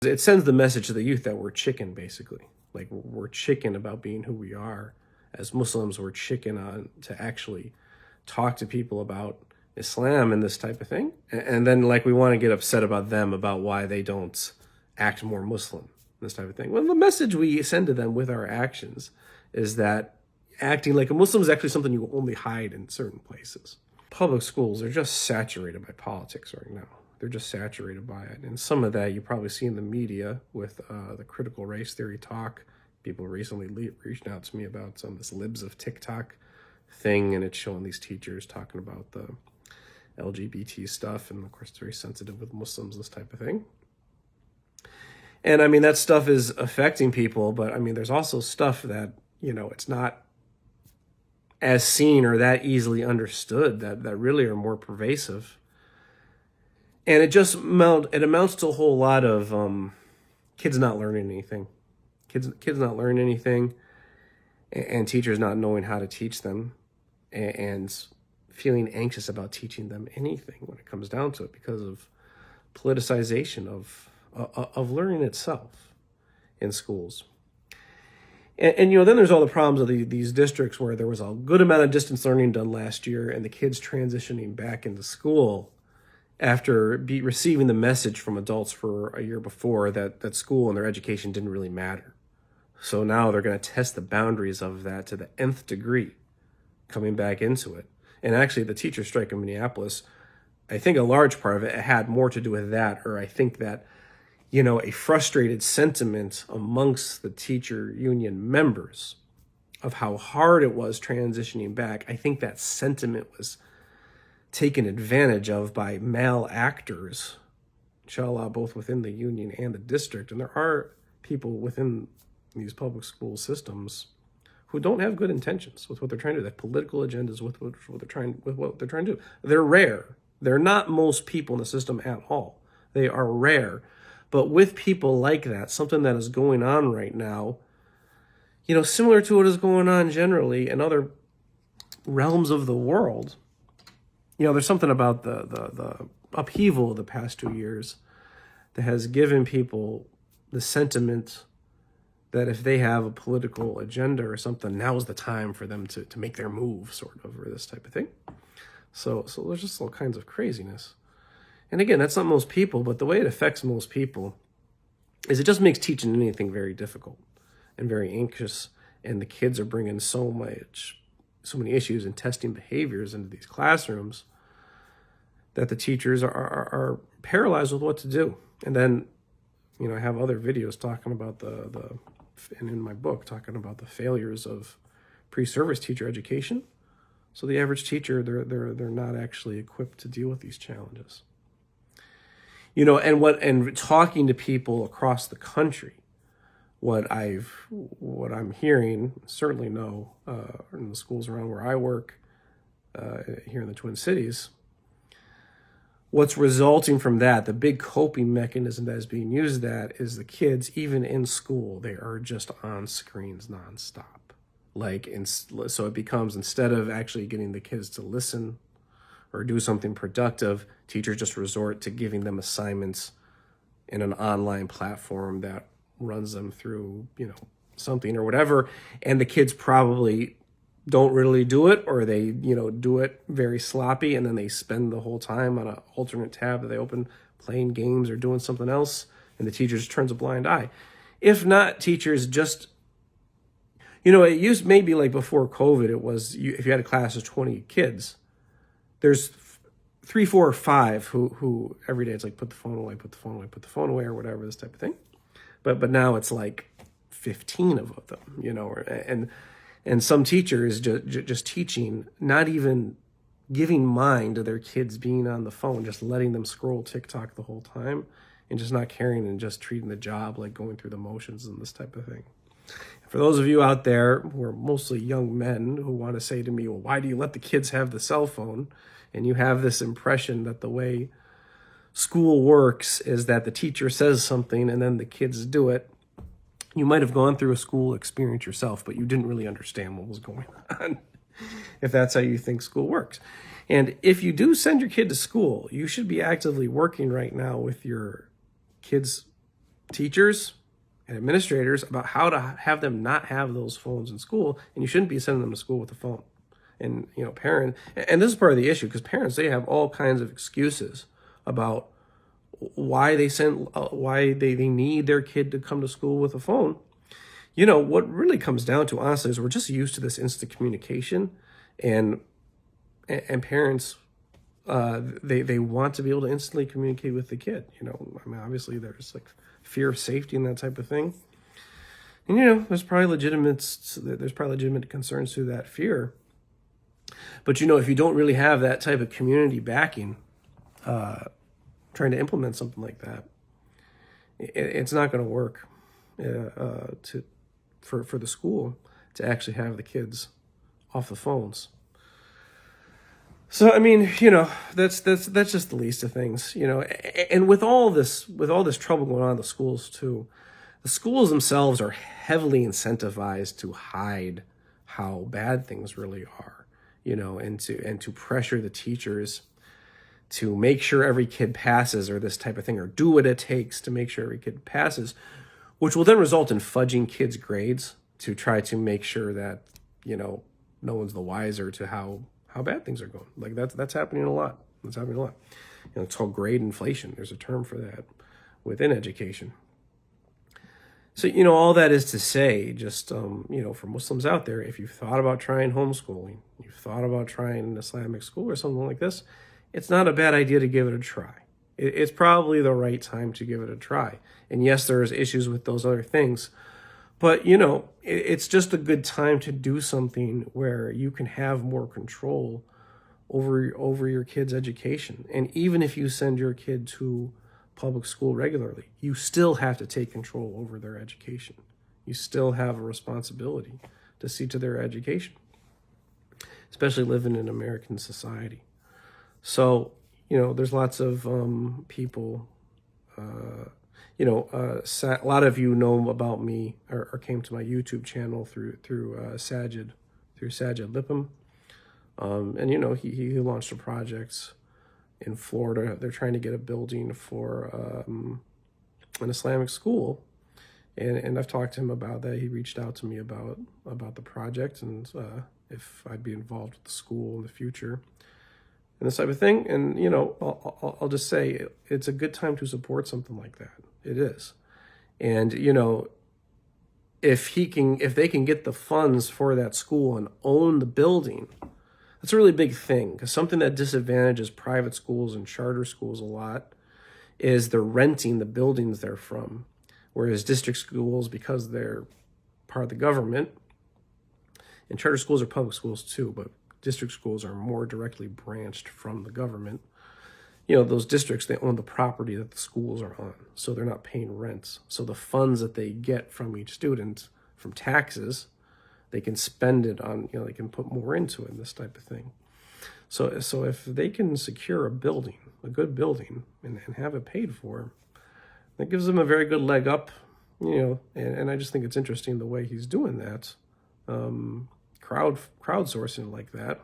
It sends the message to the youth that we're chicken, basically. Like, we're chicken about being who we are. As Muslims, we're chicken on to actually talk to people about Islam and this type of thing. And then, like, we want to get upset about them, about why they don't act more Muslim, this type of thing. Well, the message we send to them with our actions is that acting like a Muslim is actually something you only hide in certain places. Public schools are just saturated by politics right now. They're just saturated by it. And some of that you probably see in the media with the critical race theory talk. People recently reached out to me about some of this libs of TikTok thing, and it's showing these teachers talking about the LGBT stuff. And of course, it's very sensitive with Muslims, this type of thing. And I mean, that stuff is affecting people, but I mean, there's also stuff that, you know, it's not as seen or that easily understood that really are more pervasive. And it amounts to a whole lot of kids not learning anything. Kids not learning anything, and teachers not knowing how to teach them, and feeling anxious about teaching them anything when it comes down to it because of politicization of learning itself in schools. And you know, then there's all the problems of these districts where there was a good amount of distance learning done last year, and the kids transitioning back into school after receiving the message from adults for a year before that school and their education didn't really matter. So now they're going to test the boundaries of that to the nth degree, coming back into it. And actually, the teacher strike in Minneapolis, I think a large part of it had more to do with that, or I think that, you know, a frustrated sentiment amongst the teacher union members of how hard it was transitioning back. I think that sentiment was taken advantage of by male actors, inshallah, both within the union and the district. And there are people within these public school systems who don't have good intentions with what they're trying to do. They have political agendas with what they're trying to do. They're rare. They're not most people in the system at all. They are rare. But with people like that, something that is going on right now, you know, similar to what is going on generally in other realms of the world, you know, there's something about the upheaval of the past 2 years that has given people the sentiment that if they have a political agenda or something, now's the time for them to make their move, sort of, or this type of thing. So there's just all kinds of craziness. And again, that's not most people, but the way it affects most people is it just makes teaching anything very difficult and very anxious. And the kids are bringing so many issues and testing behaviors into these classrooms that the teachers are paralyzed with what to do. And then, you know, I have other videos talking about and in my book, talking about the failures of pre-service teacher education. So the average teacher, they're not actually equipped to deal with these challenges. You know, and talking to people across the country, what I'm hearing, certainly know in the schools around where I work, here in the Twin Cities, what's resulting from that, the big coping mechanism that is being used, that is the kids, even in school, they are just on screens nonstop. So it becomes, instead of actually getting the kids to listen or do something productive, teachers just resort to giving them assignments in an online platform that runs them through, you know, something or whatever. And the kids probably don't really do it, or they, you know, do it very sloppy, and then they spend the whole time on an alternate tab that they open playing games or doing something else, and the teacher just turns a blind eye. If not, teachers just, you know, it used maybe like before COVID, it was if you had a class of 20 kids, there's 3, 4, or 5 who every day it's like put the phone away, or whatever, this type of thing. But now it's like 15 of them, you know, and some teachers just teaching, not even giving mind to their kids being on the phone, just letting them scroll TikTok the whole time and just not caring and just treating the job like going through the motions and this type of thing. For those of you out there who are mostly young men who want to say to me, well, why do you let the kids have the cell phone? And you have this impression that the way school works is that the teacher says something and then the kids do it. You might have gone through a school experience yourself, but you didn't really understand what was going on, if that's how you think school works. And if you do send your kid to school, you should be actively working right now with your kids' teachers and administrators about how to have them not have those phones in school, and you shouldn't be sending them to school with a phone. And, you know, parents, and this is part of the issue, because parents, they have all kinds of excuses about why they need their kid to come to school with a phone. You know, what really comes down to, honestly, is we're just used to this instant communication, and parents, they want to be able to instantly communicate with the kid. You know, I mean, obviously there's like fear of safety and that type of thing. And, you know, there's probably legitimate concerns to that fear. But, you know, if you don't really have that type of community backing, trying to implement something like that, it's not going to work for the school to actually have the kids off the phones. So, I mean, you know, that's just the least of things, you know. And with all this trouble going on in the schools too, the schools themselves are heavily incentivized to hide how bad things really are, you know, and to pressure the teachers to make sure every kid passes, or this type of thing, or do what it takes to make sure every kid passes, which will then result in fudging kids' grades to try to make sure that, you know, no one's the wiser to how bad things are going. Like that's happening a lot. That's happening a lot. You know, it's called grade inflation. There's a term for that within education. So, you know, all that is to say, just, you know, for Muslims out there, if you've thought about trying homeschooling, you've thought about trying an Islamic school or something like this, it's not a bad idea to give it a try. It's probably the right time to give it a try. And yes, there's issues with those other things, but, you know, it's just a good time to do something where you can have more control over your kid's education. And even if you send your kid to public school regularly, you still have to take control over their education. You still have a responsibility to see to their education, especially living in American society. So, you know, there's lots of people, you know, a lot of you know about me or came to my YouTube channel through Sajid Lippum. And, you know, he launched a project in Florida. They're trying to get a building for an Islamic school. And I've talked to him about that. He reached out to me about the project and if I'd be involved with the school in the future and this type of thing. And, you know, I'll just say it's a good time to support something like that. It is. And, you know, if they can get the funds for that school and own the building, that's a really big thing, because something that disadvantages private schools and charter schools a lot is they're renting the buildings they're from, whereas district schools, because they're part of the government, and charter schools are public schools too, but district schools are more directly branched from the government. You know, those districts, they own the property that the schools are on, so they're not paying rents. So the funds that they get from each student from taxes, they can spend it on, you know, they can put more into it and this type of thing. So if they can secure a building, a good building, and have it paid for, that gives them a very good leg up, you know, and I just think it's interesting the way he's doing that, crowdsourcing like that,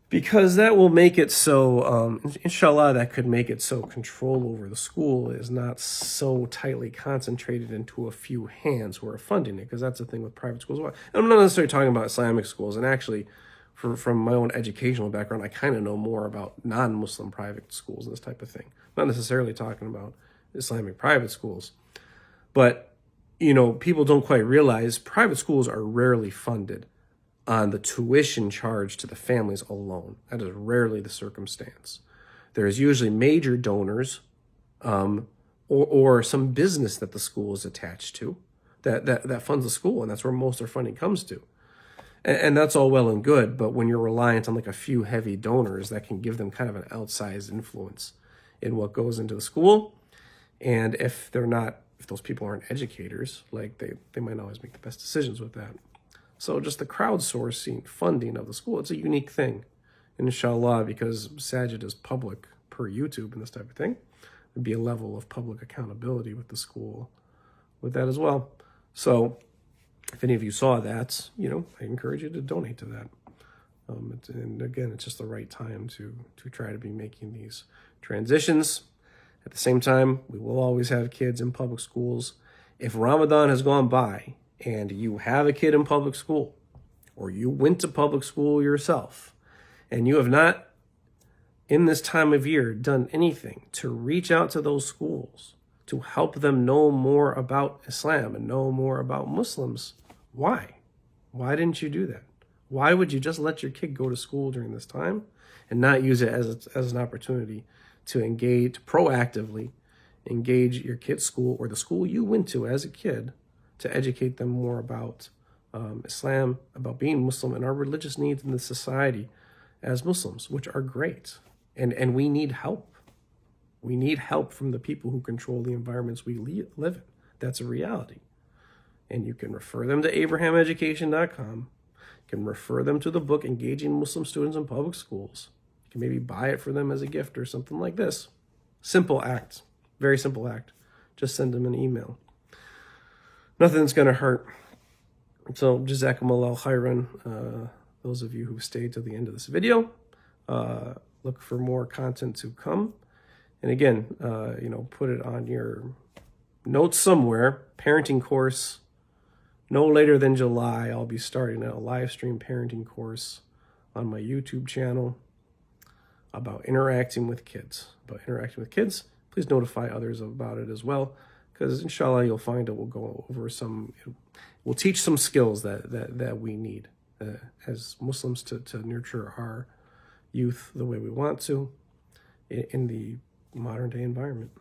because that will make it so, inshallah, that could make it so control over the school is not so tightly concentrated into a few hands who are funding it, because that's the thing with private schools. And I'm not necessarily talking about Islamic schools, and actually, from my own educational background, I kind of know more about non-Muslim private schools and this type of thing. Not necessarily talking about Islamic private schools, but, you know, people don't quite realize private schools are rarely funded on the tuition charged to the families alone. That is rarely the circumstance. There is usually major donors or some business that the school is attached to that funds the school, and that's where most of their funding comes to. And that's all well and good, but when you're reliant on like a few heavy donors, that can give them kind of an outsized influence in what goes into the school. And if those people aren't educators, like they might not always make the best decisions with that. So just the crowdsourcing funding of the school, it's a unique thing. And inshallah, because Sajid is public per YouTube and this type of thing, there'd be a level of public accountability with the school with that as well. So if any of you saw that, you know, I encourage you to donate to that. And again, it's just the right time to try to be making these transitions At the same time, we will always have kids in public schools. If Ramadan has gone by and you have a kid in public school, or you went to public school yourself, and you have not, in this time of year, done anything to reach out to those schools, to help them know more about Islam and know more about Muslims, why? Why didn't you do that? Why would you just let your kid go to school during this time and not use it as an opportunity to engage, proactively engage your kid's school or the school you went to as a kid to educate them more about Islam, about being Muslim and our religious needs in the society as Muslims, which are great. And we need help. We need help from the people who control the environments we live in. That's a reality. And you can refer them to abrahameducation.com. You can refer them to the book, Engaging Muslim Students in Public Schools. You can maybe buy it for them as a gift or something like this. Simple act. Very simple act. Just send them an email. Nothing's going to hurt. So, jazakumAllahukhairan. Those of you who stayed to the end of this video, look for more content to come. And again, put it on your notes somewhere. Parenting course. No later than July, I'll be starting a live stream parenting course on my YouTube channel about interacting with kids. Please notify others about it as well, because inshallah you'll find it will go over we'll teach some skills that we need as Muslims to nurture our youth the way we want to in the modern day environment.